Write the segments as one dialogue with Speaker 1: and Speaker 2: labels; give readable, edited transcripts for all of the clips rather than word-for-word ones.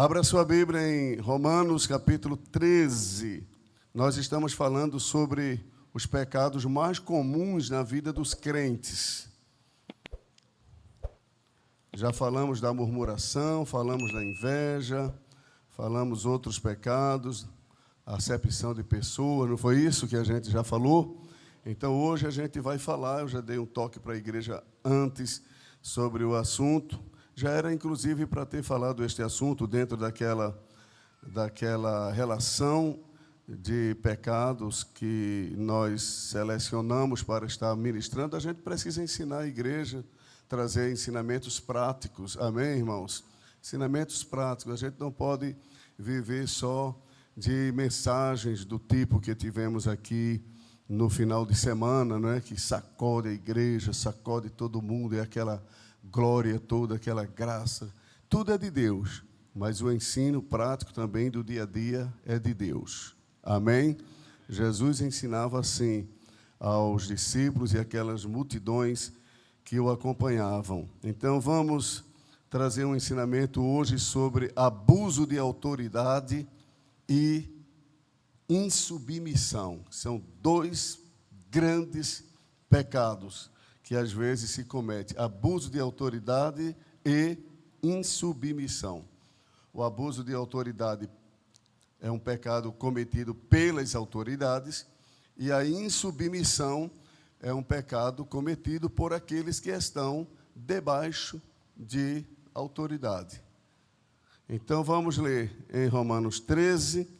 Speaker 1: Abra sua Bíblia em Romanos, capítulo 13. Nós estamos falando sobre os pecados mais comuns na vida dos crentes. Já falamos da murmuração, falamos da inveja, falamos outros pecados, a acepção de pessoas, não foi isso que a gente já falou? Então, hoje a gente vai falar, eu já dei um toque para a igreja antes sobre o assunto. Já era, inclusive, para ter falado este assunto dentro daquela relação de pecados que nós selecionamos para estar ministrando. A gente precisa ensinar a igreja, trazer ensinamentos práticos. Amém, irmãos? Ensinamentos práticos. A gente não pode viver só de mensagens do tipo que tivemos aqui no final de semana, não é? Que sacode a igreja, sacode todo mundo, e aquela glória toda, aquela graça, tudo é de Deus, mas o ensino prático também do dia a dia é de Deus. Amém? Jesus ensinava assim aos discípulos e aquelas multidões que o acompanhavam. Então, vamos trazer um ensinamento hoje sobre abuso de autoridade e insubmissão. São dois grandes pecados que às vezes se comete: abuso de autoridade e insubmissão. O abuso de autoridade é um pecado cometido pelas autoridades, e a insubmissão é um pecado cometido por aqueles que estão debaixo de autoridade. Então, vamos ler em Romanos 13.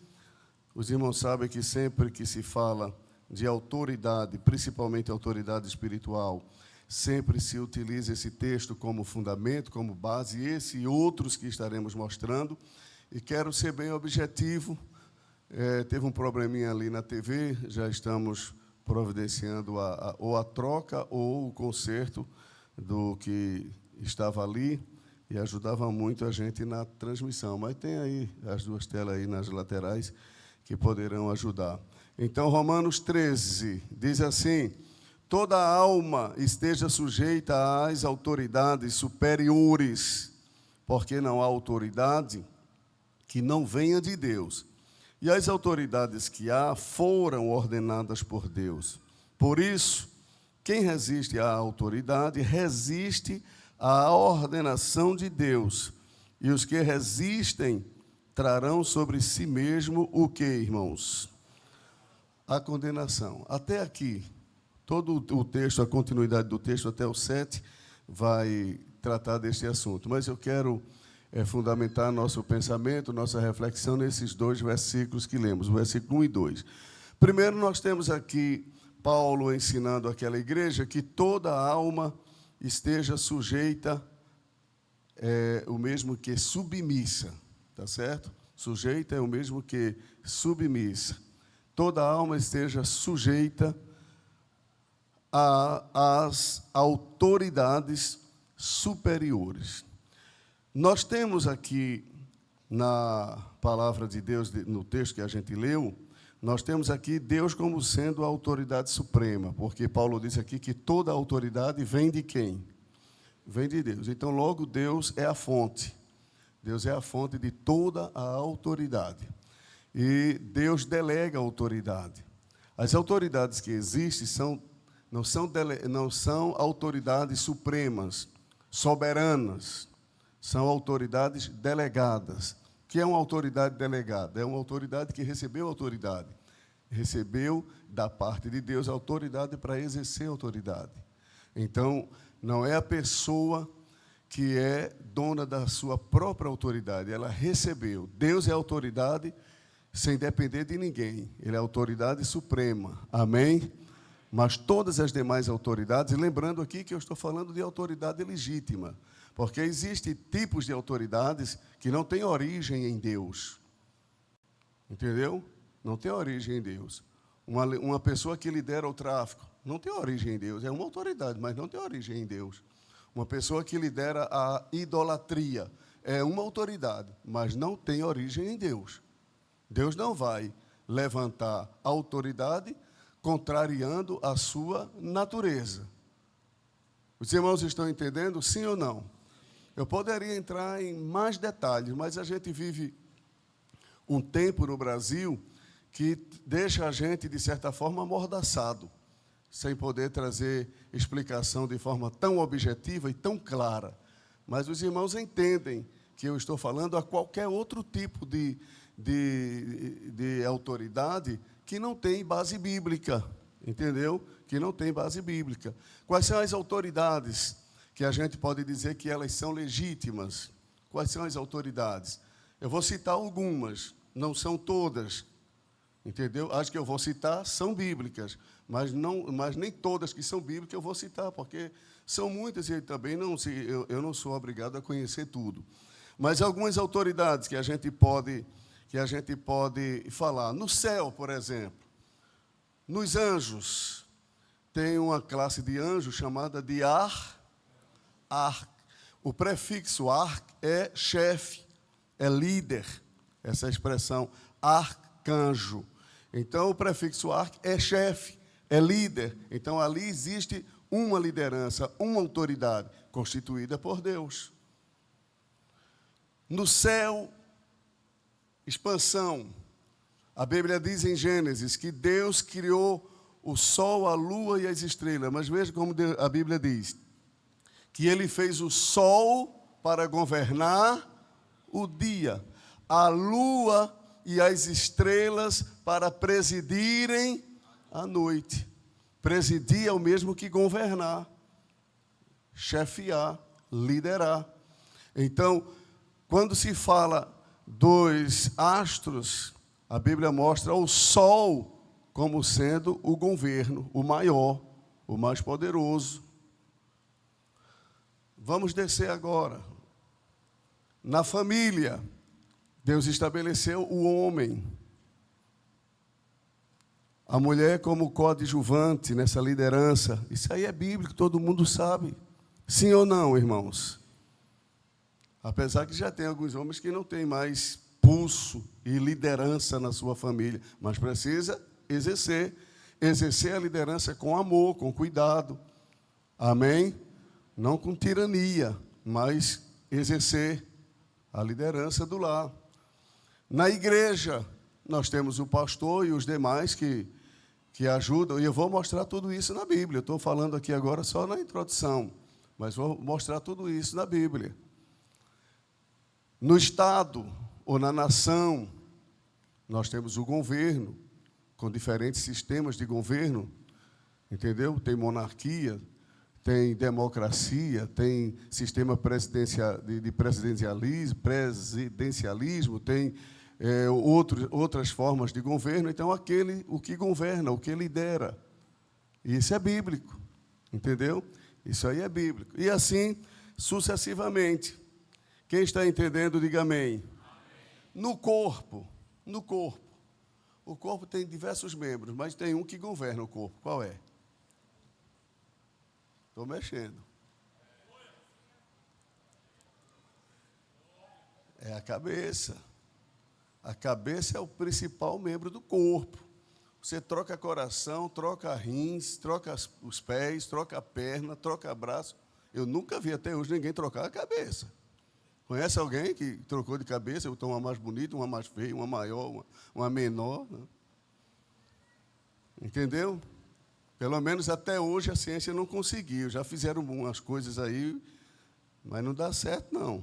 Speaker 1: Os irmãos sabem que sempre que se fala de autoridade, principalmente autoridade espiritual, sempre se utiliza esse texto como fundamento, como base, esse e outros que estaremos mostrando. E quero ser bem objetivo. Teve um probleminha ali na TV, já estamos providenciando ou a troca ou o conserto do que estava ali, e ajudava muito a gente na transmissão. Mas tem aí as duas telas aí nas laterais que poderão ajudar. Então, Romanos 13 diz assim: toda alma esteja sujeita às autoridades superiores, porque não há autoridade que não venha de Deus. E as autoridades que há foram ordenadas por Deus. Por isso, quem resiste à autoridade, resiste à ordenação de Deus. E os que resistem trarão sobre si mesmo o que, irmãos? A condenação. Até aqui, todo o texto, a continuidade do texto até o 7, vai tratar deste assunto. Mas eu quero fundamentar nosso pensamento, nossa reflexão nesses dois versículos que lemos, o versículo 1 e 2. Primeiro, nós temos aqui Paulo ensinando àquela igreja que toda alma esteja sujeita, o mesmo que submissa, tá certo? Sujeita é o mesmo que submissa. Toda alma esteja sujeita às autoridades superiores. Nós temos aqui, na palavra de Deus, no texto que a gente leu, nós temos aqui Deus como sendo a autoridade suprema, porque Paulo disse aqui que toda a autoridade vem de quem? Vem de Deus. Então, logo, Deus é a fonte. Deus é a fonte de toda a autoridade. E Deus delega a autoridade. As autoridades que existem não são autoridades supremas, soberanas. São autoridades delegadas. O que é uma autoridade delegada? É uma autoridade que recebeu autoridade. Recebeu da parte de Deus a autoridade para exercer a autoridade. Então, não é a pessoa que é dona da sua própria autoridade. Ela recebeu. Deus é autoridade sem depender de ninguém. Ele é a autoridade suprema. Amém? Mas todas as demais autoridades, e lembrando aqui que eu estou falando de autoridade legítima, porque existem tipos de autoridades que não têm origem em Deus. Entendeu? Não tem origem em Deus. Uma pessoa que lidera o tráfico não tem origem em Deus. É uma autoridade, mas não tem origem em Deus. Uma pessoa que lidera a idolatria é uma autoridade, mas não tem origem em Deus. Deus não vai levantar autoridade contrariando a sua natureza. Os irmãos estão entendendo, sim ou não? Eu poderia entrar em mais detalhes, mas a gente vive um tempo no Brasil que deixa a gente, de certa forma, amordaçado, sem poder trazer explicação de forma tão objetiva e tão clara. Mas os irmãos entendem que eu estou falando a qualquer outro tipo de autoridade que não tem base bíblica, entendeu? Que não tem base bíblica. Quais são as autoridades que a gente pode dizer que elas são legítimas? Quais são as autoridades? Eu vou citar algumas, não são todas, entendeu? As que eu vou citar são bíblicas, mas nem todas que são bíblicas eu vou citar, porque são muitas e também eu não sou obrigado a conhecer tudo. Mas algumas autoridades que a gente pode falar. No céu, por exemplo, nos anjos, tem uma classe de anjos chamada de o prefixo ar é chefe, é líder, essa expressão, arcanjo. Então, o prefixo ar é chefe, é líder. Então, ali existe uma liderança, uma autoridade, constituída por Deus. No céu, expansão. A Bíblia diz em Gênesis que Deus criou o sol, a lua e as estrelas. Mas veja como a Bíblia diz, que Ele fez o sol para governar o dia, a lua e as estrelas para presidirem a noite. Presidir é o mesmo que governar, chefiar, liderar. Então, quando se fala dos astros, a Bíblia mostra o sol como sendo o governo, o maior, o mais poderoso. Vamos descer agora. Na família, Deus estabeleceu o homem. A mulher como coadjuvante nessa liderança. Isso aí é bíblico, todo mundo sabe. Sim ou não, irmãos? Apesar que já tem alguns homens que não têm mais pulso e liderança na sua família, mas precisa exercer a liderança com amor, com cuidado. Amém? Não com tirania, mas exercer a liderança do lar. Na igreja, nós temos o pastor e os demais que ajudam, e eu vou mostrar tudo isso na Bíblia. Eu estou falando aqui agora só na introdução, mas vou mostrar tudo isso na Bíblia. No Estado ou na nação, nós temos o governo, com diferentes sistemas de governo, entendeu? Tem monarquia, tem democracia, tem sistema de presidencialismo, tem outras formas de governo. Então, o que governa, o que lidera. Isso é bíblico, entendeu? Isso aí é bíblico. E assim, sucessivamente. Quem está entendendo, diga amém. No corpo. O corpo tem diversos membros, mas tem um que governa o corpo. Qual é? Estou mexendo. É a cabeça. A cabeça é o principal membro do corpo. Você troca coração, troca rins, troca os pés, troca a perna, troca braço. Eu nunca vi até hoje ninguém trocar a cabeça. Conhece alguém que trocou de cabeça, botou uma mais bonita, uma mais feia, uma maior, uma menor? Né? Entendeu? Pelo menos até hoje a ciência não conseguiu. Já fizeram umas coisas aí, mas não dá certo, não.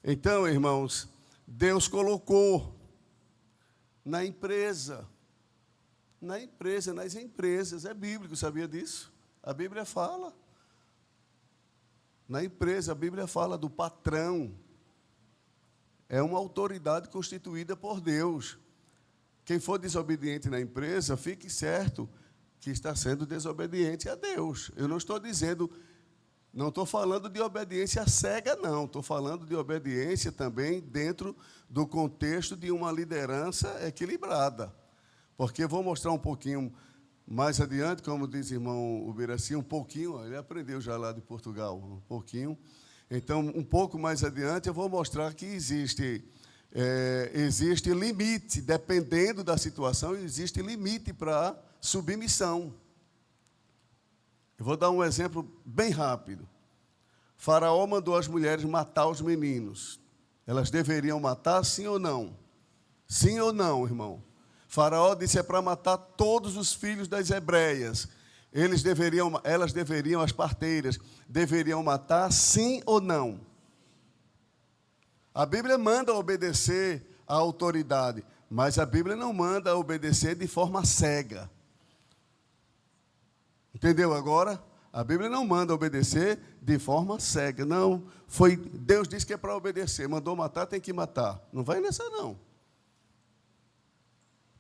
Speaker 1: Então, irmãos, Deus colocou nas empresas, é bíblico, sabia disso? A Bíblia fala. Na empresa, a Bíblia fala do patrão. É uma autoridade constituída por Deus. Quem for desobediente na empresa, fique certo que está sendo desobediente a Deus. Eu não estou falando de obediência cega, não. Estou falando de obediência também dentro do contexto de uma liderança equilibrada. Porque vou mostrar um pouquinho mais adiante, como diz o irmão Ubiraci, um pouquinho, ele aprendeu já lá de Portugal, um pouquinho. Então, um pouco mais adiante, eu vou mostrar que existe limite, dependendo da situação, existe limite para submissão. Eu vou dar um exemplo bem rápido. Faraó mandou as mulheres matar os meninos. Elas deveriam matar, sim ou não? Sim ou não, irmão? Faraó disse, é para matar todos os filhos das hebreias. Elas deveriam, as parteiras, deveriam matar, sim ou não? A Bíblia manda obedecer à autoridade, mas a Bíblia não manda obedecer de forma cega. Entendeu agora? A Bíblia não manda obedecer de forma cega. Não, Deus disse que é para obedecer. Mandou matar, tem que matar. Não vai nessa, não.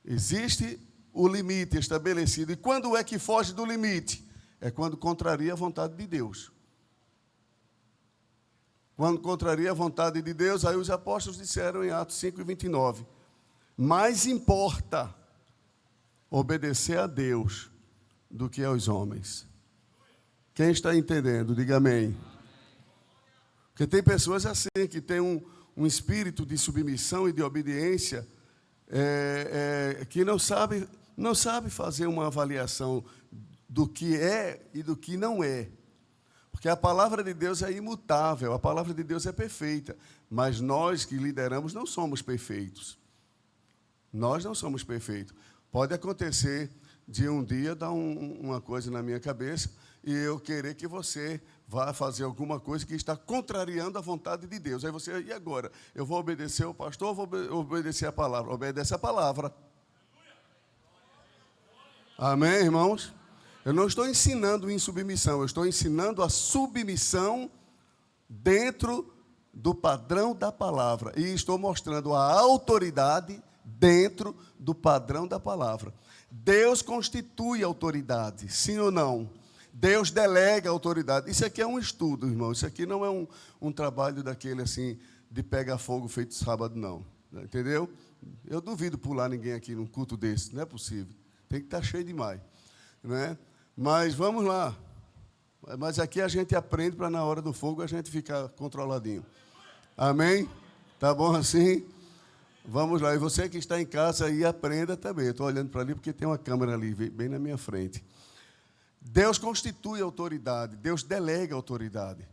Speaker 1: Existe o limite estabelecido. E quando é que foge do limite? É quando contraria a vontade de Deus. Quando contraria a vontade de Deus, aí os apóstolos disseram em Atos 5:29, mais importa obedecer a Deus do que aos homens. Quem está entendendo, diga amém. Porque tem pessoas assim, que têm um espírito de submissão e de obediência, que não sabe fazer uma avaliação do que é e do que não é. Porque a palavra de Deus é imutável, a palavra de Deus é perfeita, mas nós que lideramos não somos perfeitos. Nós não somos perfeitos. Pode acontecer de um dia dar uma coisa na minha cabeça e eu querer que você vá fazer alguma coisa que está contrariando a vontade de Deus. Aí você, e agora? Eu vou obedecer ao pastor ou vou obedecer a palavra? Obedece a palavra. Amém, irmãos? Eu não estou ensinando insubmissão, eu estou ensinando a submissão dentro do padrão da palavra. E estou mostrando a autoridade dentro do padrão da palavra. Deus constitui autoridade, sim ou não? Deus delega autoridade. Isso aqui é um estudo, irmão. Isso aqui não é um trabalho daquele assim, de pegar fogo feito sábado, não. Entendeu? Eu duvido pular ninguém aqui num culto desse, não é possível. Tem que estar cheio demais, né? Mas vamos lá. Mas aqui a gente aprende para na hora do fogo a gente ficar controladinho. Amém? Tá bom assim? Vamos lá. E você que está em casa aí, aprenda também. Eu estou olhando para ali porque tem uma câmera ali, bem na minha frente. Deus constitui autoridade, Deus delega autoridade.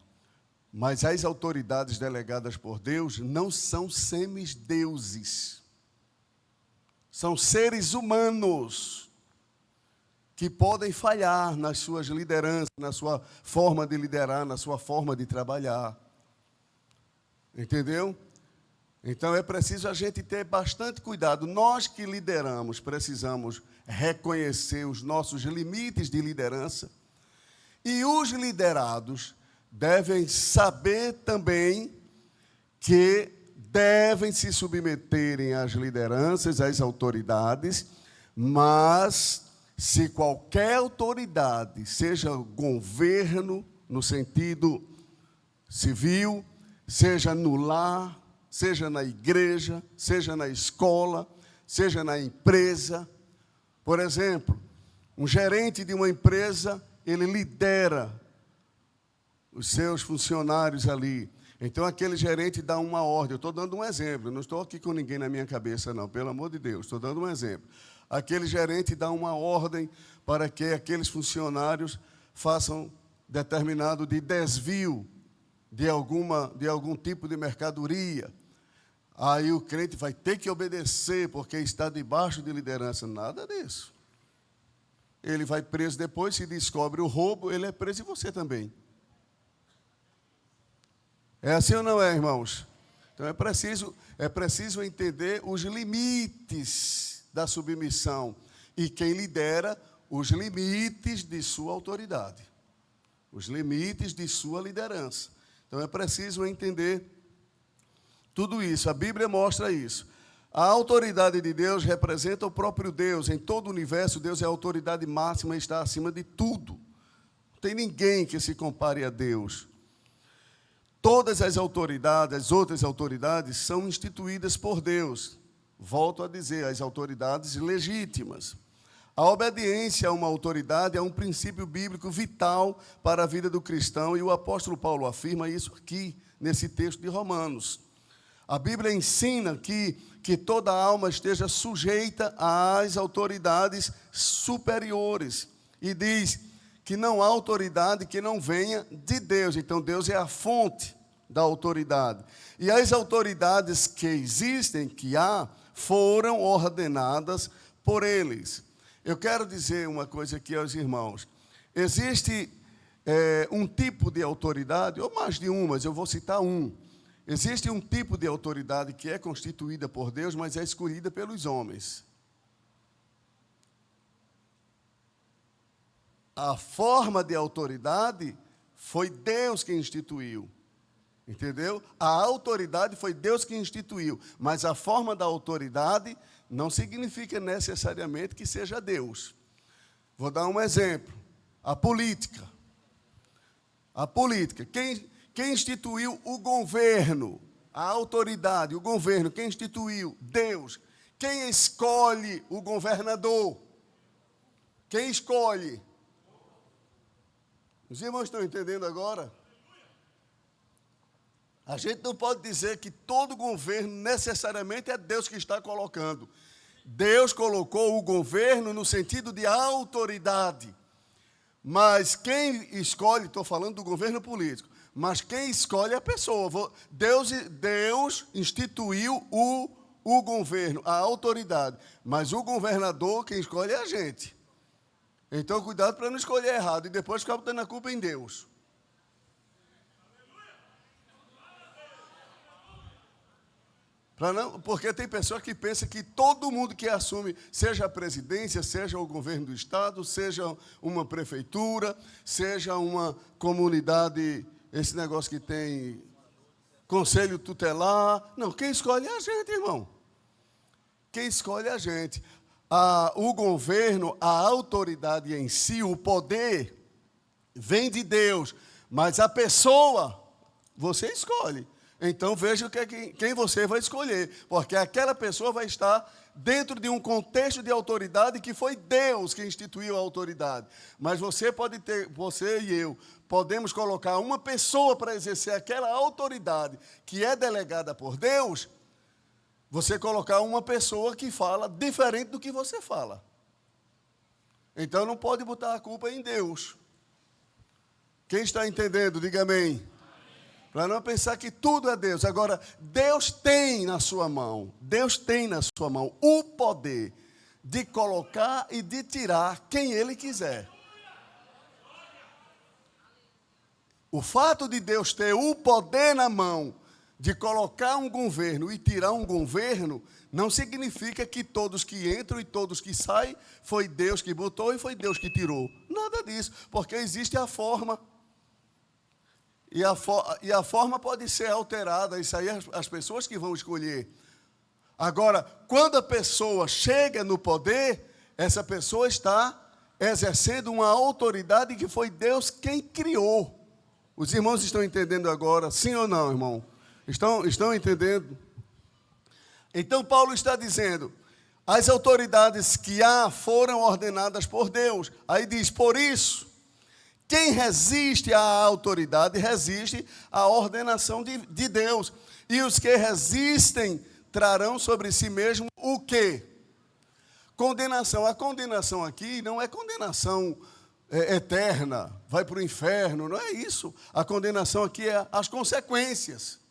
Speaker 1: Mas as autoridades delegadas por Deus não são semideuses. São seres humanos que podem falhar nas suas lideranças, na sua forma de liderar, na sua forma de trabalhar. Entendeu? Então é preciso a gente ter bastante cuidado. Nós que lideramos precisamos reconhecer os nossos limites de liderança. E os liderados devem saber também que devem se submeterem às lideranças, às autoridades, mas se qualquer autoridade, seja governo no sentido civil, seja no lar, seja na igreja, seja na escola, seja na empresa. Por exemplo, um gerente de uma empresa, ele lidera os seus funcionários ali. Então, aquele gerente dá uma ordem. Eu estou dando um exemplo, não estou aqui com ninguém na minha cabeça, não, pelo amor de Deus, estou dando um exemplo. Aquele gerente dá uma ordem para que aqueles funcionários façam determinado de desvio de algum tipo de mercadoria. Aí o crente vai ter que obedecer porque está debaixo de liderança. Nada disso. Ele vai preso depois, se descobre o roubo, ele é preso e você também. É assim ou não é, irmãos? Então é preciso entender os limites da submissão e quem lidera os limites de sua autoridade, os limites de sua liderança. Então é preciso entender tudo isso. A Bíblia mostra isso. A autoridade de Deus representa o próprio Deus. Em todo o universo, Deus é a autoridade máxima e está acima de tudo. Não tem ninguém que se compare a Deus. Todas as autoridades, as outras autoridades, são instituídas por Deus. Volto a dizer, as autoridades legítimas. A obediência a uma autoridade é um princípio bíblico vital para a vida do cristão, e o apóstolo Paulo afirma isso aqui, nesse texto de Romanos. A Bíblia ensina que toda alma esteja sujeita às autoridades superiores, e diz que não há autoridade que não venha de Deus. Então, Deus é a fonte da autoridade. E as autoridades que existem, que há, foram ordenadas por eles. Eu quero dizer uma coisa aqui aos irmãos. Existe um tipo de autoridade, ou mais de um, mas eu vou citar um. Existe um tipo de autoridade que é constituída por Deus, mas é escolhida pelos homens. A forma de autoridade foi Deus que instituiu. Entendeu? A autoridade foi Deus que instituiu, mas a forma da autoridade não significa necessariamente que seja Deus. Vou dar um exemplo. A política. A política. Quem instituiu o governo? A autoridade, o governo. Quem instituiu? Deus. Quem escolhe o governador? Quem escolhe? Os irmãos estão entendendo agora? A gente não pode dizer que todo governo necessariamente é Deus que está colocando. Deus colocou o governo no sentido de autoridade. Mas quem escolhe, estou falando do governo político, mas quem escolhe é a pessoa. Deus instituiu o governo, a autoridade. Mas o governador, quem escolhe é a gente. Então, cuidado para não escolher errado e depois ficar botando a culpa em Deus. Porque tem pessoas que pensam que todo mundo que assume, seja a presidência, seja o governo do Estado, seja uma prefeitura, seja uma comunidade, esse negócio que tem conselho tutelar. Não, quem escolhe é a gente, irmão. Quem escolhe é a gente. O governo, a autoridade em si, o poder, vem de Deus, mas a pessoa, você escolhe. Então, veja quem você vai escolher, porque aquela pessoa vai estar dentro de um contexto de autoridade que foi Deus que instituiu a autoridade. Mas você e eu, podemos colocar uma pessoa para exercer aquela autoridade que é delegada por Deus, você colocar uma pessoa que fala diferente do que você fala. Então, não pode botar a culpa em Deus. Quem está entendendo, diga amém. Para não pensar que tudo é Deus. Agora, Deus tem na sua mão o poder de colocar e de tirar quem Ele quiser. O fato de Deus ter o poder na mão de colocar um governo e tirar um governo, não significa que todos que entram e todos que saem, foi Deus que botou e foi Deus que tirou. Nada disso, porque existe a forma. E a forma pode ser alterada, isso aí as pessoas que vão escolher. Agora, quando a pessoa chega no poder, essa pessoa está exercendo uma autoridade que foi Deus quem criou. Os irmãos estão entendendo agora, sim ou não, irmão? Estão entendendo? Então, Paulo está dizendo, as autoridades que há foram ordenadas por Deus. Aí diz, por isso, quem resiste à autoridade, resiste à ordenação de Deus. E os que resistem trarão sobre si mesmo o quê? Condenação. A condenação aqui não é condenação eterna, vai para o inferno, não é isso. A condenação aqui é as consequências.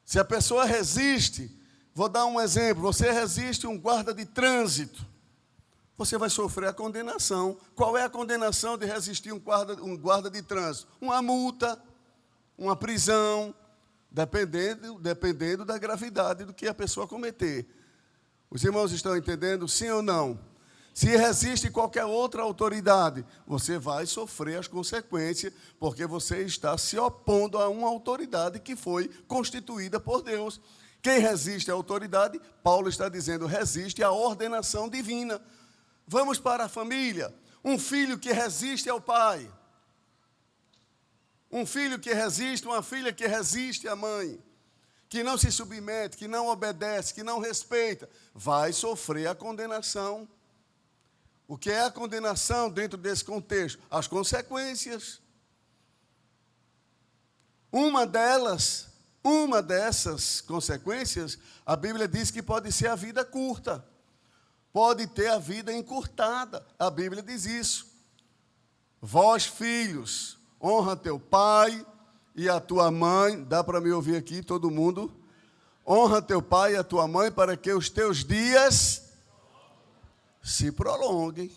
Speaker 1: Se a pessoa resiste, vou dar um exemplo, você resiste um guarda de trânsito, você vai sofrer a condenação. Qual é a condenação de resistir um guarda de trânsito? Uma multa, uma prisão, dependendo da gravidade do que a pessoa cometer. Os irmãos estão entendendo, sim ou não? Se resiste qualquer outra autoridade, você vai sofrer as consequências, porque você está se opondo a uma autoridade que foi constituída por Deus. Quem resiste à autoridade, Paulo está dizendo, resiste à ordenação divina. Vamos para a família. Um filho que resiste ao pai. Um filho que resiste, uma filha que resiste à mãe. Que não se submete, que não obedece, que não respeita. Vai sofrer a condenação. O que é a condenação dentro desse contexto? As consequências. Uma dessas consequências, a Bíblia diz que pode ser a vida curta. Pode ter a vida encurtada. A Bíblia diz isso. Vós, filhos, honra teu pai e a tua mãe. Dá para me ouvir aqui, todo mundo? Honra teu pai e a tua mãe para que os teus dias se prolonguem.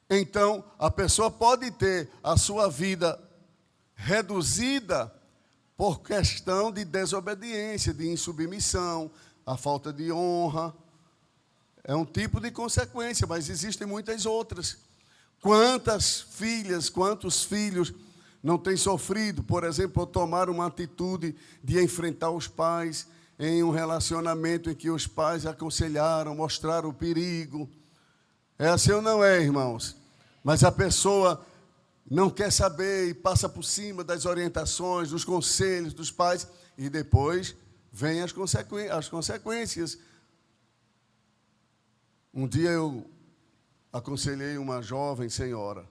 Speaker 1: Então, a pessoa pode ter a sua vida reduzida por questão de desobediência, de insubmissão, a falta de honra. É um tipo de consequência, mas existem muitas outras. Quantas filhas, quantos filhos não têm sofrido, por exemplo, por tomar uma atitude de enfrentar os pais em um relacionamento em que os pais aconselharam, mostraram o perigo. É assim ou não é, irmãos? Mas a pessoa não quer saber e passa por cima das orientações, dos conselhos dos pais, e depois vêm as consequências. Um dia eu aconselhei uma jovem senhora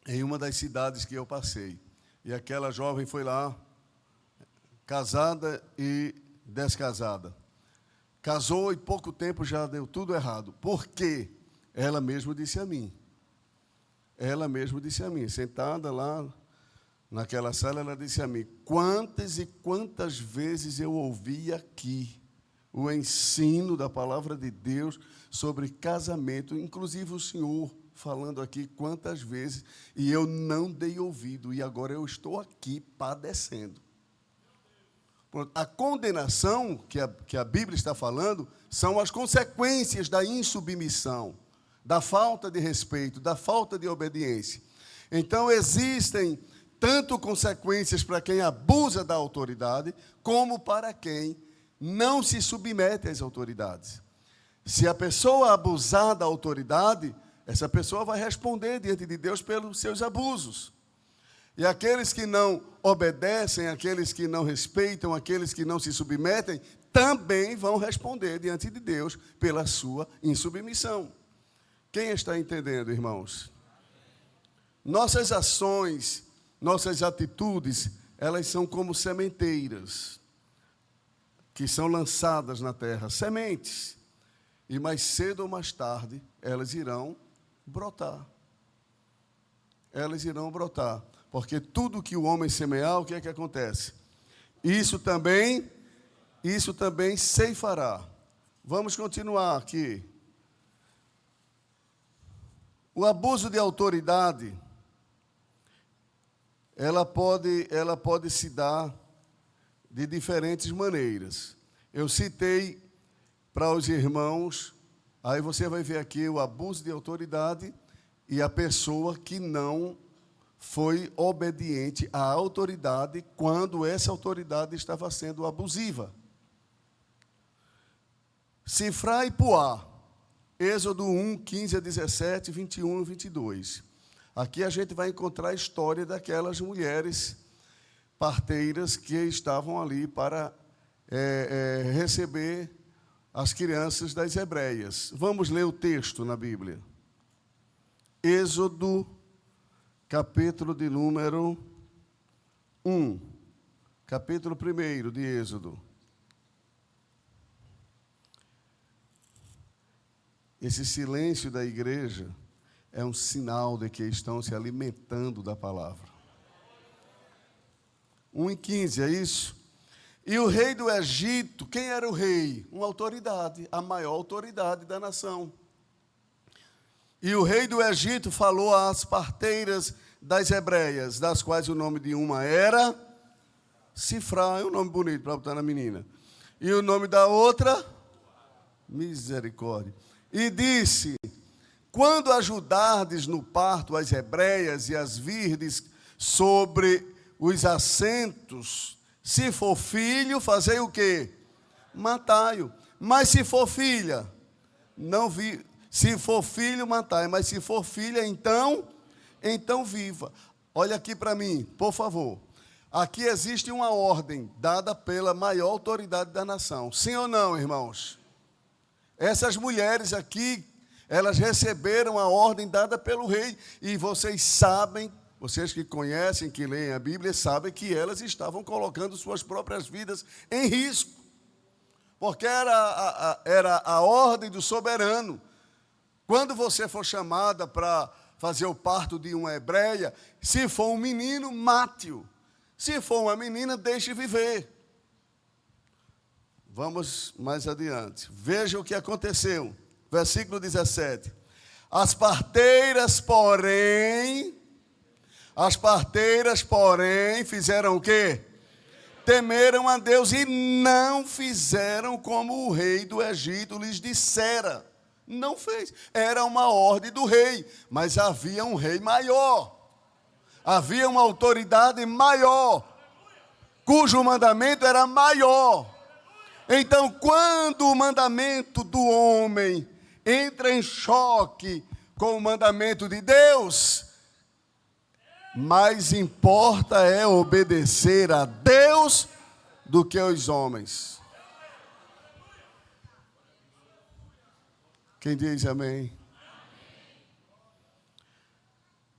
Speaker 1: em uma das cidades que eu passei. E aquela jovem foi lá, casada e descasada. Casou e pouco tempo já deu tudo errado. Por quê? Ela mesma disse a mim. Ela mesma disse a mim, sentada lá naquela sala, ela disse a mim: quantas e quantas vezes eu ouvi aqui o ensino da palavra de Deus sobre casamento, inclusive o senhor falando aqui quantas vezes, e eu não dei ouvido, e agora eu estou aqui padecendo. A condenação que a Bíblia está falando são as consequências da insubmissão, da falta de respeito, da falta de obediência. Então, existem tanto consequências para quem abusa da autoridade, como para quem não se submete às autoridades. Se a pessoa abusar da autoridade, essa pessoa vai responder diante de Deus pelos seus abusos. E aqueles que não obedecem, aqueles que não respeitam, aqueles que não se submetem, também vão responder diante de Deus pela sua insubmissão. Quem está entendendo, irmãos? Nossas ações, nossas atitudes, elas são como sementeiras que são lançadas na terra, sementes, e mais cedo ou mais tarde elas irão brotar. Elas irão brotar, porque tudo que o homem semear, o que é que acontece? Isso também ceifará. Vamos continuar aqui. O abuso de autoridade, ela pode se dar de diferentes maneiras. Eu citei para os irmãos, aí você vai ver aqui o abuso de autoridade e a pessoa que não foi obediente à autoridade quando essa autoridade estava sendo abusiva. Cifrar e Puá, Êxodo 1, 15 a 17, 21 e 22. Aqui a gente vai encontrar a história daquelas mulheres parteiras que estavam ali para receber as crianças das hebreias. Vamos ler o texto na Bíblia. Êxodo, capítulo de número 1. Capítulo 1 de Êxodo. Esse silêncio da igreja é um sinal de que estão se alimentando da palavra. 1:15, é isso? E o rei do Egito, quem era o rei? Uma autoridade, a maior autoridade da nação. E o rei do Egito falou às parteiras das hebreias, das quais o nome de uma era Cifrá, é um nome bonito para botar na menina. E o nome da outra, Misericórdia. E disse: quando ajudardes no parto as hebreias e as virdes sobre os assentos, se for filho, fazei o quê? Matai-o. Mas se for filha, não vi. Se for filho, matai. Mas se for filha, então viva. Olha aqui para mim, por favor. Aqui existe uma ordem dada pela maior autoridade da nação. Sim ou não, irmãos? Essas mulheres aqui, elas receberam a ordem dada pelo rei. E vocês sabem, vocês que conhecem, que leem a Bíblia, sabem que elas estavam colocando suas próprias vidas em risco. Porque era a ordem do soberano. Quando você for chamada para fazer o parto de uma hebreia, se for um menino, mate-o. Se for uma menina, deixe viver. Vamos mais adiante. Veja o que aconteceu. Versículo 17. As parteiras, porém, fizeram o quê? Temeram a Deus e não fizeram como o rei do Egito lhes dissera. Não fez. Era uma ordem do rei, mas havia um rei maior. Havia uma autoridade maior, cujo mandamento era maior. Então, quando o mandamento do homem entra em choque com o mandamento de Deus, mais importa é obedecer a Deus do que aos homens. Quem diz amém?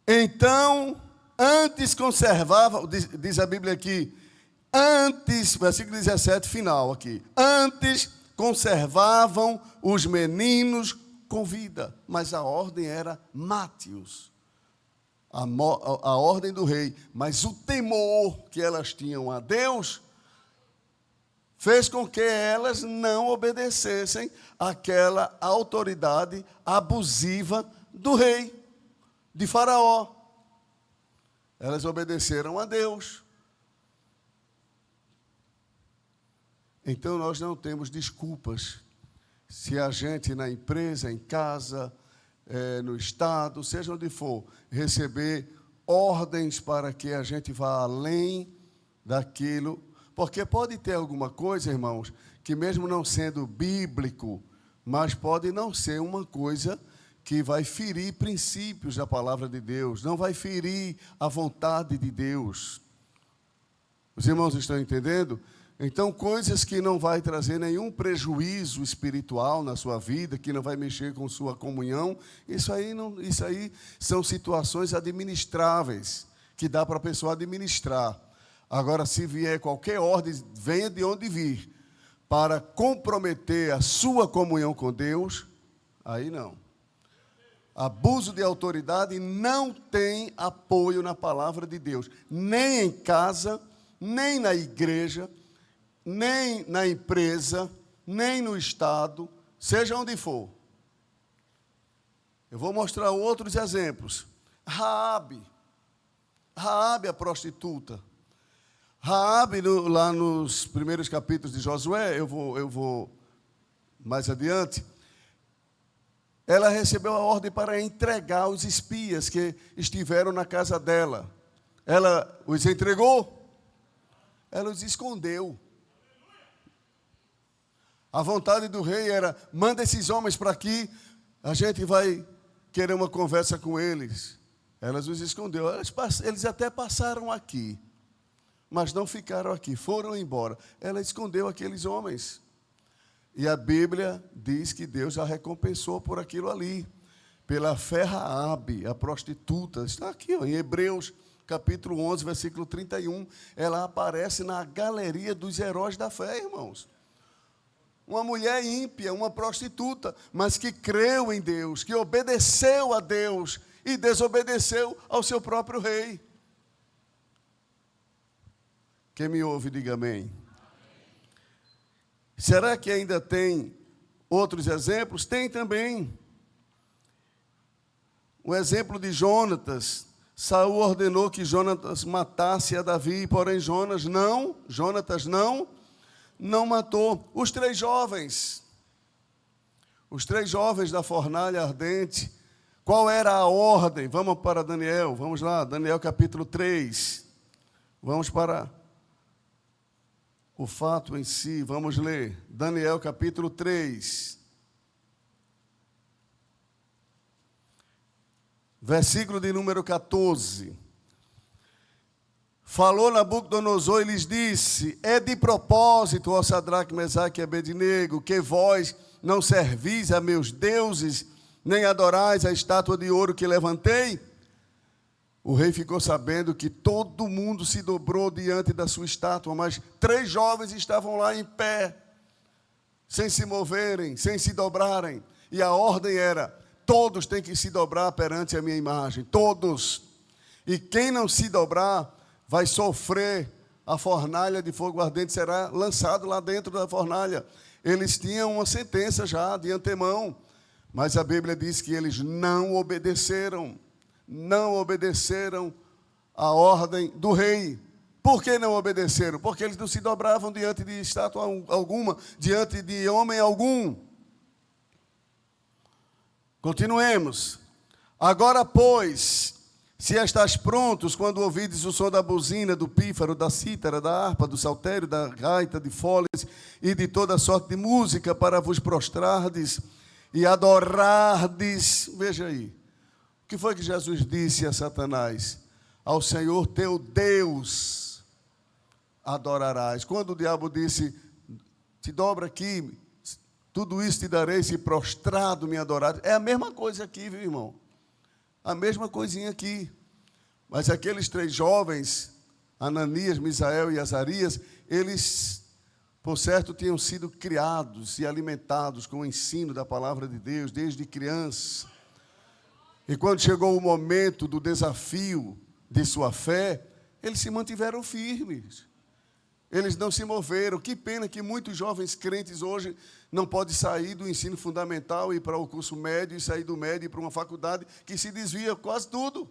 Speaker 1: Então, antes conservava, diz a Bíblia aqui, antes, versículo 17, final aqui, antes conservavam os meninos com vida, mas a ordem era mate-os. A ordem do rei, mas o temor que elas tinham a Deus fez com que elas não obedecessem àquela autoridade abusiva do rei, de Faraó. Elas obedeceram a Deus. Então nós não temos desculpas se a gente na empresa, em casa, no estado, seja onde for, receber ordens para que a gente vá além daquilo, porque pode ter alguma coisa, irmãos, que mesmo não sendo bíblico, mas pode não ser uma coisa que vai ferir princípios da palavra de Deus, não vai ferir a vontade de Deus. Os irmãos estão entendendo? Então, coisas que não vai trazer nenhum prejuízo espiritual na sua vida, que não vai mexer com sua comunhão, isso aí são situações administráveis, que dá para a pessoa administrar. Agora, se vier qualquer ordem, venha de onde vir, para comprometer a sua comunhão com Deus, aí não. Abuso de autoridade não tem apoio na palavra de Deus, nem em casa, nem na igreja, nem na empresa, nem no estado, seja onde for. Eu vou mostrar outros exemplos. Raabe, a prostituta. Raabe, lá nos primeiros capítulos de Josué, eu vou mais adiante, ela recebeu a ordem para entregar os espias que estiveram na casa dela. Ela os entregou, ela os escondeu. A vontade do rei era, manda esses homens para aqui, a gente vai querer uma conversa com eles. Ela os escondeu. Eles até passaram aqui, mas não ficaram aqui, foram embora. Ela escondeu aqueles homens. E a Bíblia diz que Deus a recompensou por aquilo ali. Pela fé Raabe, a prostituta. Está aqui, ó, em Hebreus, capítulo 11, versículo 31. Ela aparece na galeria dos heróis da fé, irmãos. Uma mulher ímpia, uma prostituta, mas que creu em Deus, que obedeceu a Deus e desobedeceu ao seu próprio rei. Quem me ouve, diga amém. Será que ainda tem outros exemplos? Tem também. O exemplo de Jonatas. Saul ordenou que Jonatas matasse a Davi, porém Jonatas não matou. Os três jovens da fornalha ardente, qual era a ordem? Vamos para Daniel, vamos lá, Daniel capítulo 3. Vamos para o fato em si, vamos ler. Daniel capítulo 3. Versículo de número 14. Falou Nabucodonosor e lhes disse, é de propósito, ó Sadraque, Mesaque e Abednego, que vós não servis a meus deuses, nem adorais a estátua de ouro que levantei? O rei ficou sabendo que todo mundo se dobrou diante da sua estátua, mas 3 jovens estavam lá em pé, sem se moverem, sem se dobrarem. E a ordem era, Todos têm que se dobrar perante a minha imagem, todos. E quem não se dobrar vai sofrer a fornalha de fogo ardente, será lançado lá dentro da fornalha. Eles tinham uma sentença já de antemão, mas a Bíblia diz que eles não obedeceram à ordem do rei. Por que não obedeceram? Porque eles não se dobravam diante de estátua alguma, diante de homem algum. Continuemos. Agora, pois, se estás prontos, quando ouvides o som da buzina, do pífaro, da cítara, da harpa, do saltério, da gaita, de foles e de toda sorte de música, para vos prostrardes e adorardes. Veja aí. O que foi que Jesus disse a Satanás? Ao Senhor teu Deus adorarás. Quando o diabo disse, te dobra aqui, tudo isso te darei, se prostrado me adorar. É a mesma coisa aqui, viu, irmão? A mesma coisinha aqui. Mas aqueles 3 jovens, Ananias, Misael e Azarias, eles, por certo, tinham sido criados e alimentados com o ensino da palavra de Deus desde criança. E quando chegou o momento do desafio de sua fé, eles se mantiveram firmes. Eles não se moveram. Que pena que muitos jovens crentes hoje não podem sair do ensino fundamental e ir para o curso médio, e sair do médio e ir para uma faculdade que se desvia quase tudo.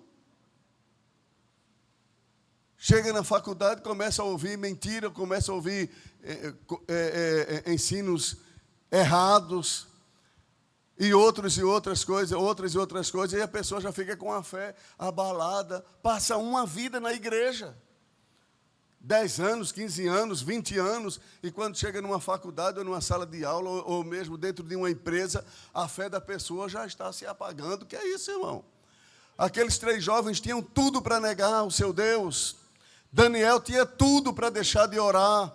Speaker 1: Chega na faculdade, começa a ouvir mentira, começa a ouvir ensinos errados, e outras coisas, e a pessoa já fica com a fé abalada, passa uma vida na igreja. 10 anos, 15 anos, 20 anos, e quando chega numa faculdade ou numa sala de aula, ou mesmo dentro de uma empresa, a fé da pessoa já está se apagando. Que é isso, irmão? Aqueles 3 jovens tinham tudo para negar o seu Deus. Daniel tinha tudo para deixar de orar.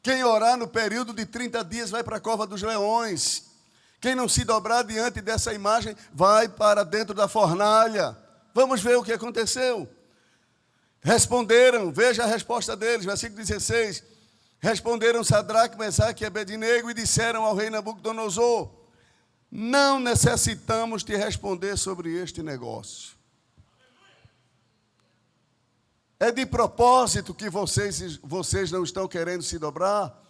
Speaker 1: Quem orar no período de 30 dias vai para a cova dos leões. Quem não se dobrar diante dessa imagem vai para dentro da fornalha. Vamos ver o que aconteceu. Responderam, veja a resposta deles, versículo 16. Responderam Sadraque, Mesaque e Abednego e disseram ao rei Nabucodonosor: não necessitamos te responder sobre este negócio. É de propósito que vocês não estão querendo se dobrar?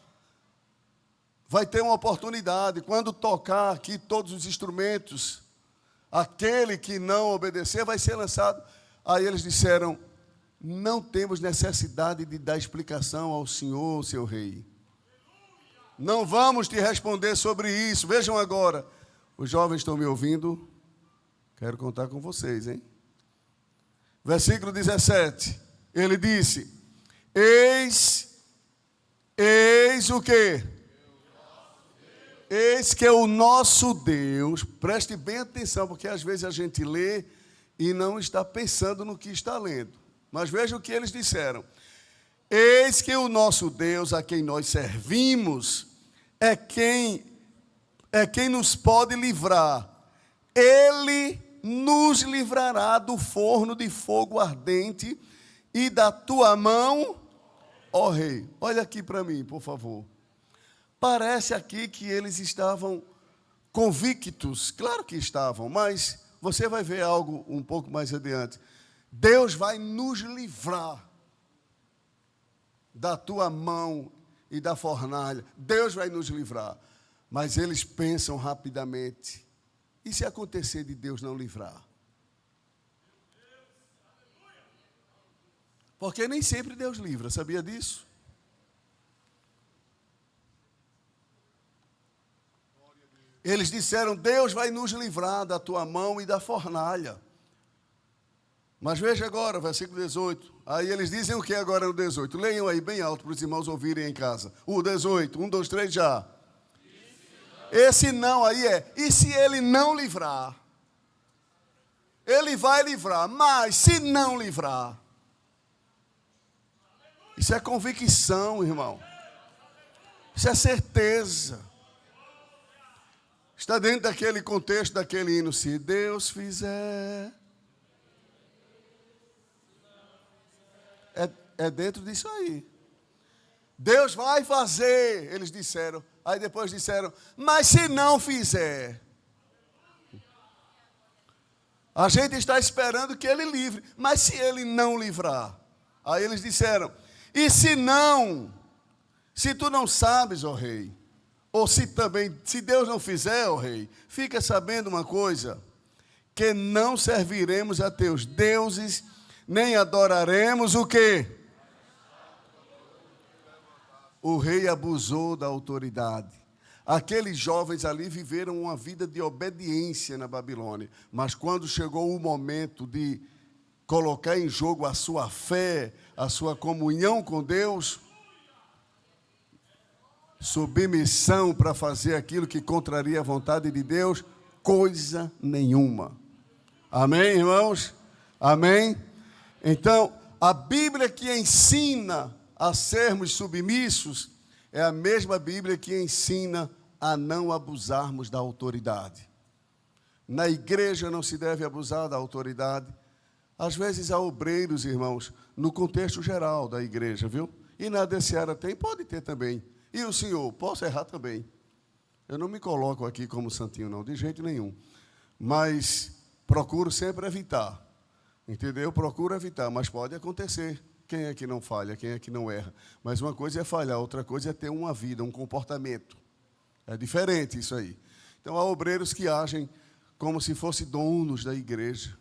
Speaker 1: Vai ter uma oportunidade, quando tocar aqui todos os instrumentos, aquele que não obedecer vai ser lançado. Aí eles disseram: não temos necessidade de dar explicação ao Senhor, seu rei. Não vamos te responder sobre isso. Vejam agora, os jovens estão me ouvindo? Quero contar com vocês, hein? Versículo 17, ele disse: eis o quê? Eis que é o nosso Deus. Preste bem atenção, porque às vezes a gente lê e não está pensando no que está lendo. Mas veja o que eles disseram: eis que o nosso Deus, a quem nós servimos, é quem nos pode livrar. Ele nos livrará do forno de fogo ardente e da tua mão, ó rei. Olha aqui para mim, por favor. Parece aqui que eles estavam convictos. Claro que estavam, mas você vai ver algo um pouco mais adiante. Deus vai nos livrar da tua mão e da fornalha. Deus vai nos livrar. Mas eles pensam rapidamente: e se acontecer de Deus não livrar? Porque nem sempre Deus livra, sabia disso? Eles disseram: Deus vai nos livrar da tua mão e da fornalha. Mas veja agora, versículo 18. Aí eles dizem o que agora no 18? Leiam aí bem alto para os irmãos ouvirem em casa. O 18, 1, 2, 3, já. Esse não aí é: e se ele não livrar? Ele vai livrar, mas se não livrar? Isso é convicção, irmão. Isso é certeza. Está dentro daquele contexto, daquele hino: se Deus fizer. É dentro disso aí. Deus vai fazer, eles disseram. Aí depois disseram: mas se não fizer? A gente está esperando que ele livre, mas se ele não livrar? Aí eles disseram, e se não? Se tu não sabes, ó rei, ou se Deus não fizer, ó rei, fica sabendo uma coisa, que não serviremos a teus deuses, nem adoraremos o quê? O rei abusou da autoridade. Aqueles jovens ali viveram uma vida de obediência na Babilônia, mas quando chegou o momento de colocar em jogo a sua fé, a sua comunhão com Deus, submissão para fazer aquilo que contraria a vontade de Deus, coisa nenhuma. Amém, irmãos? Amém? Então, a Bíblia que ensina a sermos submissos é a mesma Bíblia que ensina a não abusarmos da autoridade. Na igreja não se deve abusar da autoridade. Às vezes há obreiros, irmãos, no contexto geral da igreja, viu? E na DCERA tem, pode ter também. E o senhor, posso errar também. Eu não me coloco aqui como santinho, não, de jeito nenhum. Mas procuro sempre evitar. Entendeu? Procuro evitar, mas pode acontecer. Quem é que não falha? Quem é que não erra? Mas uma coisa é falhar, outra coisa é ter uma vida, um comportamento. É diferente isso aí. Então, há obreiros que agem como se fossem donos da igreja,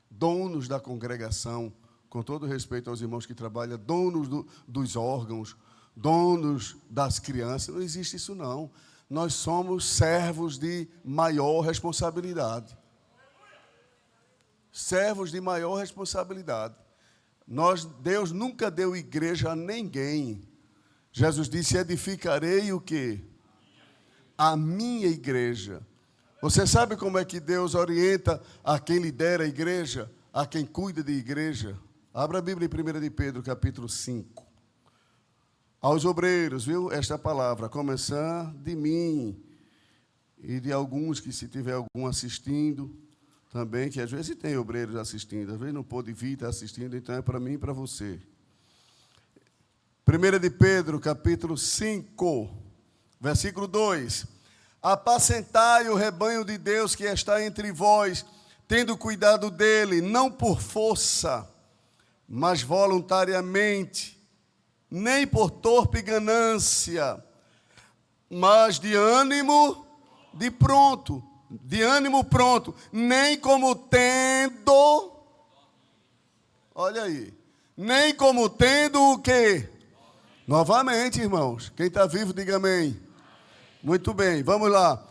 Speaker 1: donos da congregação, com todo respeito aos irmãos que trabalham, donos dos órgãos, donos das crianças. Não existe isso, não. Nós somos servos de maior responsabilidade. Servos de maior responsabilidade. Deus nunca deu igreja a ninguém. Jesus disse, edificarei o quê? A minha igreja. Você sabe como é que Deus orienta a quem lidera a igreja, a quem cuida de igreja? Abra a Bíblia em 1 de Pedro, capítulo 5. Aos obreiros, viu? Esta palavra, começar de mim e de alguns que, se tiver algum assistindo, também, que às vezes tem obreiros assistindo, às vezes não pôde vir, está assistindo, então é para mim e para você. 1 de Pedro, capítulo 5, versículo 2. Apacentai o rebanho de Deus que está entre vós, tendo cuidado dele, não por força, mas voluntariamente, nem por torpe ganância, mas de ânimo pronto, nem como tendo, olha aí, nem como tendo o quê? Novamente, irmãos, quem está vivo, diga amém. Muito bem, vamos lá.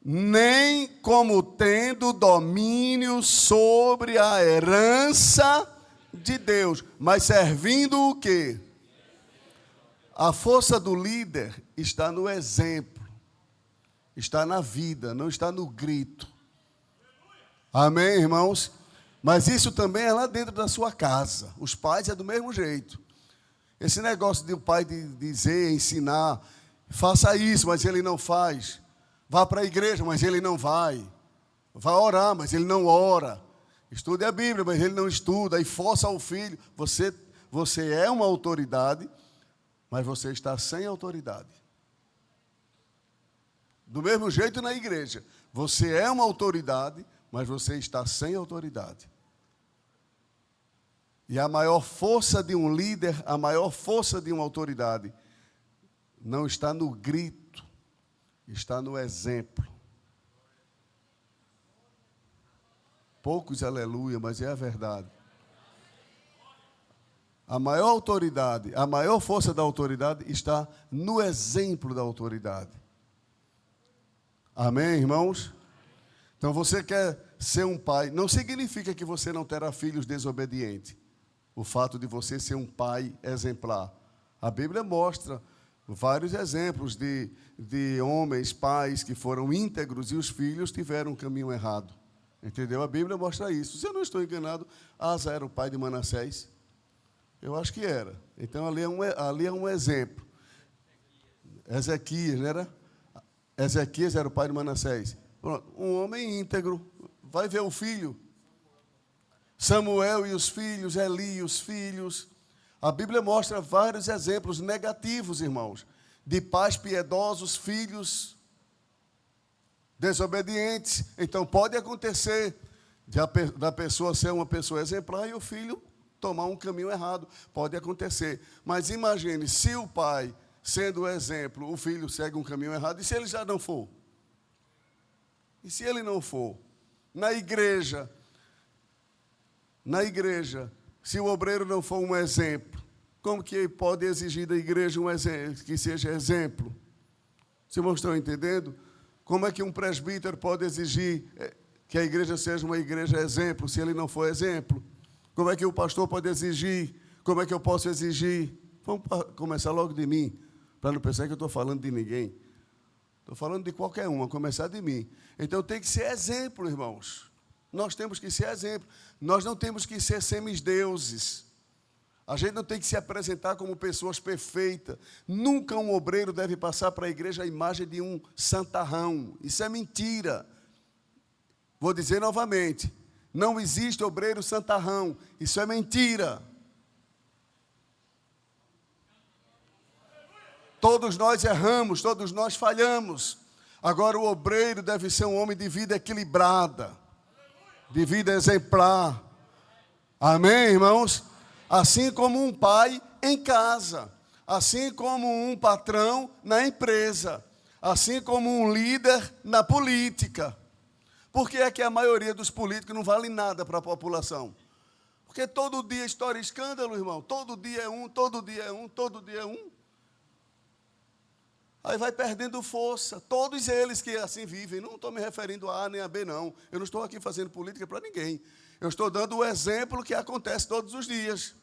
Speaker 1: Nem como tendo domínio sobre a herança de Deus, mas servindo o quê? A força do líder está no exemplo. Está na vida, não está no grito. Amém, irmãos? Mas isso também é lá dentro da sua casa. Os pais é do mesmo jeito. Esse negócio de o pai dizer, ensinar, faça isso, mas ele não faz. Vá para a igreja, mas ele não vai. Vá orar, mas ele não ora. Estude a Bíblia, mas ele não estuda. E força ao filho. Você é uma autoridade, mas você está sem autoridade. Do mesmo jeito na igreja. Você é uma autoridade, mas você está sem autoridade. E a maior força de um líder, a maior força de uma autoridade, não está no grito, está no exemplo. Poucos aleluia, mas é a verdade. A maior autoridade, a maior força da autoridade está no exemplo da autoridade. Amém, irmãos? Então você quer ser um pai, não significa que você não terá filhos desobedientes. O fato de você ser um pai exemplar. A Bíblia mostra vários exemplos de homens, pais que foram íntegros e os filhos tiveram um caminho errado. Entendeu? A Bíblia mostra isso. Se eu não estou enganado, Asa era o pai de Manassés. Eu acho que era. Então ali é um exemplo. Ezequias, não era? Ezequias era o pai de Manassés. Um homem íntegro. Vai ver o filho. Samuel e os filhos, Eli e os filhos. A Bíblia mostra vários exemplos negativos, irmãos, de pais piedosos, filhos desobedientes. Então pode acontecer da pessoa ser uma pessoa exemplar e o filho tomar um caminho errado. Pode acontecer. Mas imagine, se o pai, sendo o exemplo, o filho segue um caminho errado, e se ele já não for? E se ele não for? Na igreja, se o obreiro não for um exemplo, como que pode exigir da igreja um exemplo, que seja exemplo? Vocês estão entendendo? Como é que um presbítero pode exigir que a igreja seja uma igreja exemplo, se ele não for exemplo? Como é que o pastor pode exigir? Como é que eu posso exigir? Vamos começar logo de mim, para não pensar que eu estou falando de ninguém. Estou falando de qualquer um, a começar de mim. Então tem que ser exemplo, irmãos. Nós temos que ser exemplo. Nós não temos que ser semideuses. A gente não tem que se apresentar como pessoas perfeitas. Nunca um obreiro deve passar para a igreja a imagem de um santarrão. Isso é mentira. Vou dizer novamente. Não existe obreiro santarrão. Isso é mentira. Todos nós erramos, todos nós falhamos. Agora o obreiro deve ser um homem de vida equilibrada, de vida exemplar. Amém, irmãos? Assim como um pai em casa, assim como um patrão na empresa, assim como um líder na política. Por que é que a maioria dos políticos não vale nada para a população? Porque todo dia estoura escândalo, irmão. Todo dia é um, todo dia é um, todo dia é um. Aí vai perdendo força. Todos eles que assim vivem. Não estou me referindo a A nem a B, não. Eu não estou aqui fazendo política para ninguém. Eu estou dando o exemplo que acontece todos os dias.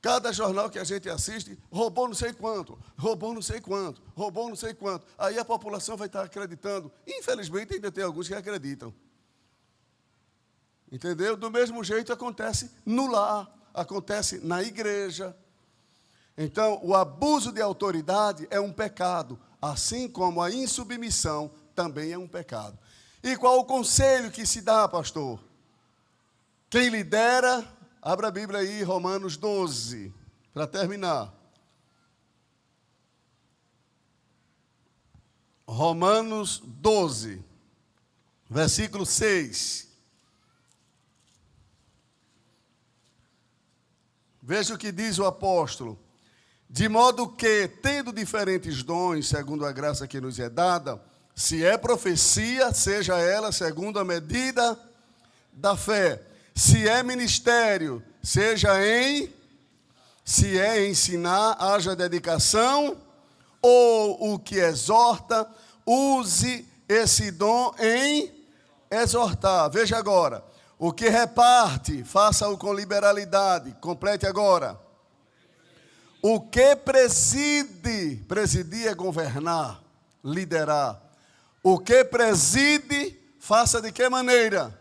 Speaker 1: Cada jornal que a gente assiste, roubou não sei quanto, roubou não sei quanto, roubou não sei quanto. Aí a população vai estar acreditando. Infelizmente, ainda tem alguns que acreditam. Entendeu? Do mesmo jeito acontece no lar, acontece na igreja. Então, o abuso de autoridade é um pecado, assim como a insubmissão também é um pecado. E qual o conselho que se dá, pastor? Quem lidera, abra a Bíblia aí, Romanos 12, para terminar. Romanos 12, versículo 6. Veja o que diz o apóstolo. De modo que, tendo diferentes dons, segundo a graça que nos é dada, se é profecia, seja ela segundo a medida da fé. Se é ministério, se é ensinar, haja dedicação, ou o que exorta, use esse dom em exortar. Veja agora, o que reparte, faça-o com liberalidade. Complete agora. O que preside, presidir é governar, liderar. O que preside, faça de que maneira?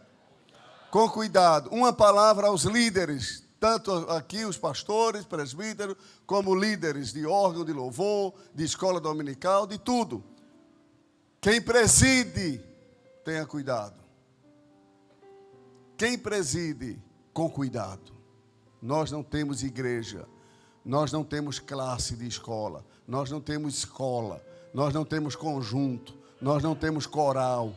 Speaker 1: Com cuidado. Uma palavra aos líderes, tanto aqui os pastores, presbíteros, como líderes de órgão de louvor, de escola dominical, de tudo. Quem preside, tenha cuidado. Quem preside, com cuidado. Nós não temos igreja. Nós não temos classe de escola, nós não temos escola, nós não temos conjunto, nós não temos coral,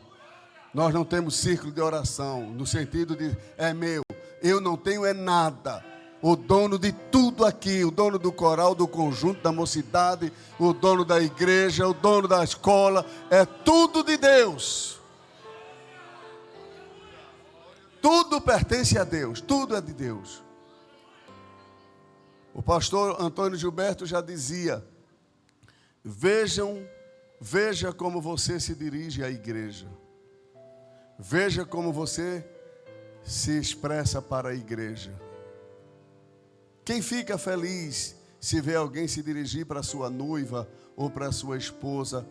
Speaker 1: nós não temos círculo de oração, no sentido de, é meu, eu não tenho é nada. O dono de tudo aqui, o dono do coral, do conjunto, da mocidade, o dono da igreja, o dono da escola, é tudo de Deus. Tudo pertence a Deus, tudo é de Deus. O pastor Antônio Gilberto já dizia, veja como você se dirige à igreja. Veja como você se expressa para a igreja. Quem fica feliz se vê alguém se dirigir para sua noiva ou para sua esposa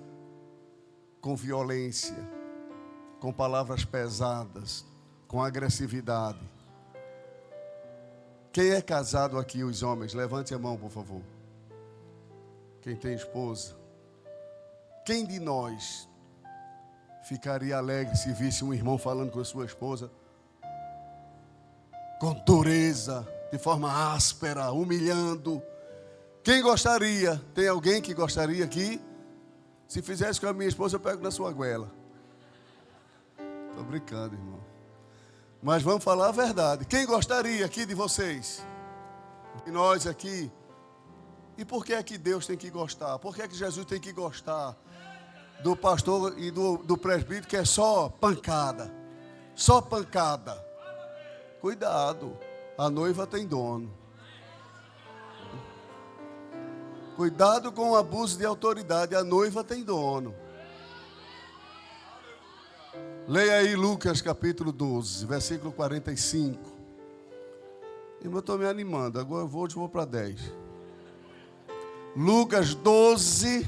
Speaker 1: com violência, com palavras pesadas, com agressividade? Quem é casado aqui, os homens? Levante a mão, por favor. Quem tem esposa? Quem de nós ficaria alegre se visse um irmão falando com a sua esposa com dureza, de forma áspera, humilhando? Quem gostaria? Tem alguém que gostaria aqui? Se fizesse com a minha esposa, eu pego na sua goela. Estou brincando, irmão. Mas vamos falar a verdade. Quem gostaria aqui de vocês? De nós aqui. E por que é que Deus tem que gostar? Por que é que Jesus tem que gostar do pastor e do presbítero, que é só pancada? Só pancada. Cuidado, a noiva tem dono. Cuidado com o abuso de autoridade, a noiva tem dono. Leia aí Lucas capítulo 12, versículo 45. Eu estou me animando, agora eu vou para 10. Lucas 12.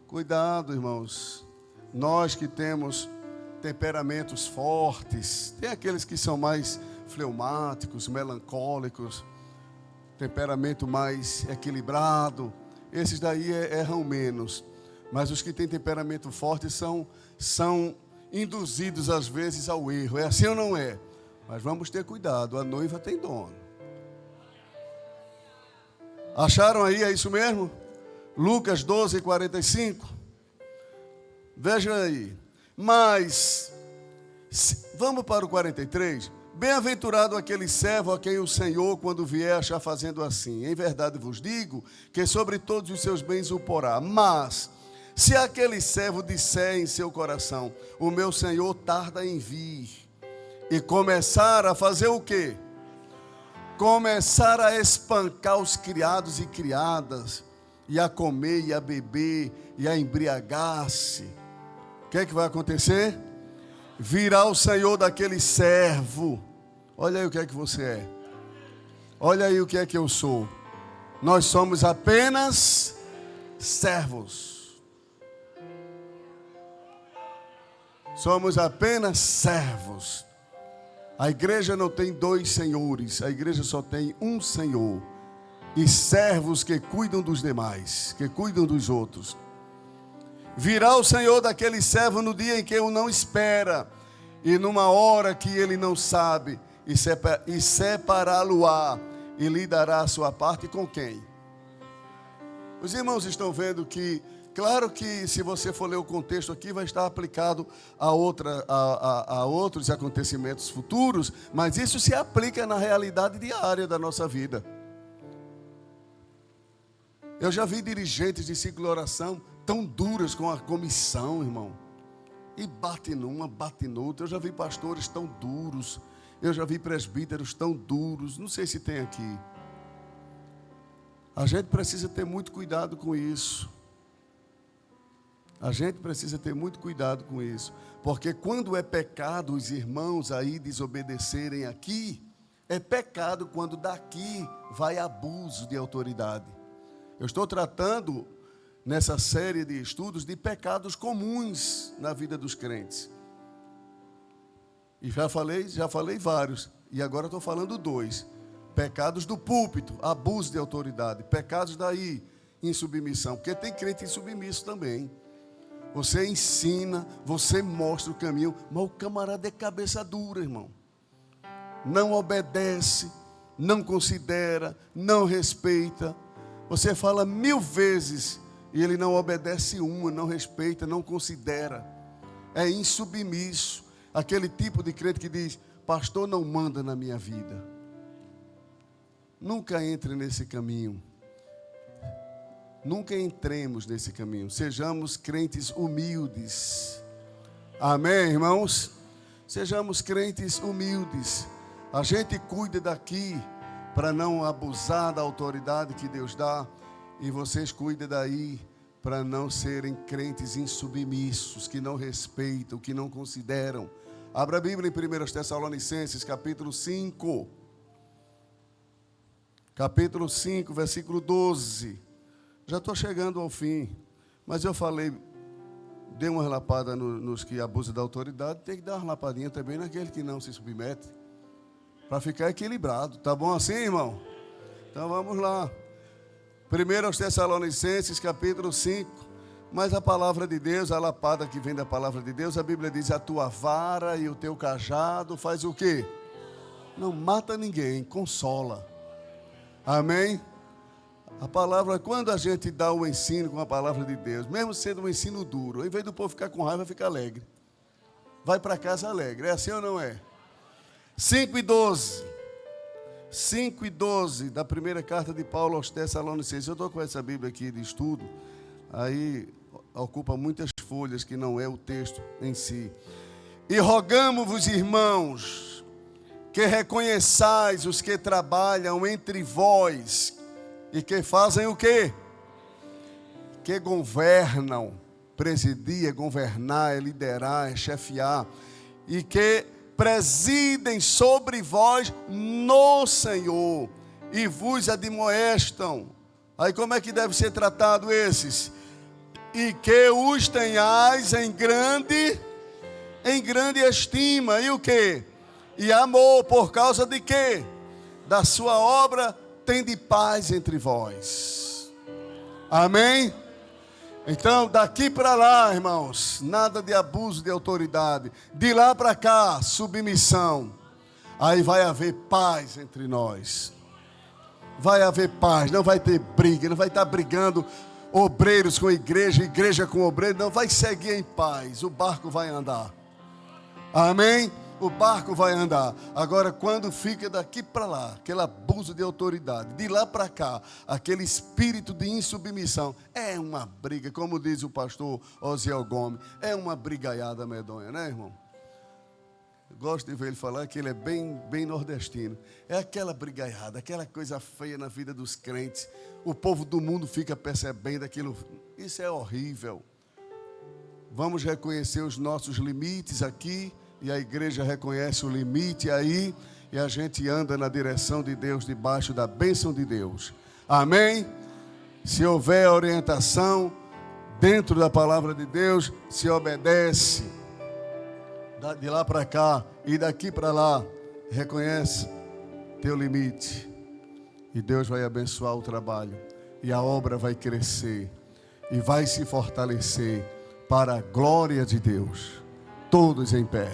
Speaker 1: Cuidado, irmãos. Nós que temos temperamentos fortes, tem aqueles que são mais fleumáticos, melancólicos, temperamento mais equilibrado, esses daí erram menos. Mas os que têm temperamento forte são induzidos às vezes ao erro. É assim ou não é? Mas vamos ter cuidado, a noiva tem dono. Acharam aí, é isso mesmo? Lucas 12, 45. Vejam aí. Mas, vamos para o 43. Bem-aventurado aquele servo a quem o Senhor, quando vier, achar fazendo assim. Em verdade vos digo que sobre todos os seus bens o porá. Mas, se aquele servo disser em seu coração, o meu Senhor tarda em vir, e começar a fazer o quê? Começar a espancar os criados e criadas, e a comer, e a beber, e a embriagar-se, o que é que vai acontecer? Virá o Senhor daquele servo. Olha aí o que é que você é. Olha aí o que é que eu sou. Nós somos apenas servos. Somos apenas servos. A igreja não tem dois senhores, a igreja só tem um Senhor. E servos que cuidam dos demais, que cuidam dos outros. Virá o Senhor daquele servo no dia em que o não espera, e numa hora que ele não sabe, e separá-lo-á, e lhe dará a sua parte com quem? Os irmãos estão vendo que, claro que se você for ler o contexto aqui, vai estar aplicado a outros acontecimentos futuros, mas isso se aplica na realidade diária da nossa vida. Eu já vi dirigentes de ciclo de oração tão duras com a comissão, irmão. E bate numa, bate noutra. Eu já vi pastores tão duros. Eu já vi presbíteros tão duros. Não sei se tem aqui. A gente precisa ter muito cuidado com isso. A gente precisa ter muito cuidado com isso. Porque quando é pecado os irmãos aí desobedecerem aqui, é pecado quando daqui vai abuso de autoridade. Eu estou tratando nessa série de estudos de pecados comuns na vida dos crentes. E já falei vários. E agora estou falando 2. Pecados do púlpito, abuso de autoridade. Pecados daí, insubmissão. Porque tem crente insubmisso também. Você ensina, você mostra o caminho, mas o camarada é cabeça dura, irmão. Não obedece, não considera, não respeita. Você fala 1000 vezes e ele não obedece uma, não respeita, não considera. É insubmisso. Aquele tipo de crente que diz, pastor não manda na minha vida. Nunca entre nesse caminho. Nunca entremos nesse caminho. Sejamos crentes humildes. Amém, irmãos? Sejamos crentes humildes. A gente cuida daqui para não abusar da autoridade que Deus dá. E vocês cuidem daí para não serem crentes insubmissos, que não respeitam, que não consideram. Abra a Bíblia em 1 Tessalonicenses, capítulo 5. Capítulo 5, versículo 12. Já estou chegando ao fim, mas eu falei, dei uma lapada nos que abusam da autoridade, tem que dar uma lapadinha também naquele que não se submete, para ficar equilibrado. Tá bom assim, irmão? Então vamos lá. 1 Tessalonicenses, capítulo 5. Mas a palavra de Deus, a lapada que vem da palavra de Deus, a Bíblia diz, a tua vara e o teu cajado faz o quê? Não mata ninguém, consola. Amém? A palavra, quando a gente dá o ensino com a palavra de Deus, mesmo sendo um ensino duro, em vez do povo ficar com raiva, fica alegre. Vai para casa alegre. É assim ou não é? 5:12. 5:12 da primeira carta de Paulo aos Tessalonicenses. Eu estou com essa Bíblia aqui de estudo, aí ocupa muitas folhas, que não é o texto em si. E rogamo-vos, irmãos, que reconheçais os que trabalham entre vós e que fazem o quê? Que governam. Presidir é governar, é liderar, é chefiar. E que presidem sobre vós no Senhor e vos admoestam. Aí como é que deve ser tratado esses? E que os tenhais em grande estima. E o quê? E amor, por causa de quê? Da sua obra tende paz entre vós. Amém? Então, daqui para lá, irmãos, nada de abuso de autoridade. De lá para cá, submissão. Aí vai haver paz entre nós. Vai haver paz, não vai ter briga, não vai estar brigando obreiros com igreja, igreja com obreiro. Não, vai seguir em paz, o barco vai andar. Amém? O barco vai andar. Agora, quando fica daqui para lá, aquele abuso de autoridade, de lá para cá, aquele espírito de insubmissão, é uma briga, como diz o pastor Osiel Gomes, é uma brigaiada medonha, né, irmão? Eu gosto de ver ele falar que ele é bem nordestino. É aquela brigaiada, aquela coisa feia na vida dos crentes. O povo do mundo fica percebendo aquilo. Isso é horrível. Vamos reconhecer os nossos limites aqui. E a igreja reconhece o limite aí, e a gente anda na direção de Deus, debaixo da bênção de Deus. Amém? Se houver orientação dentro da palavra de Deus, se obedece. De lá para cá e daqui para lá, reconhece teu limite. E Deus vai abençoar o trabalho. E a obra vai crescer. E vai se fortalecer para a glória de Deus. Todos em pé.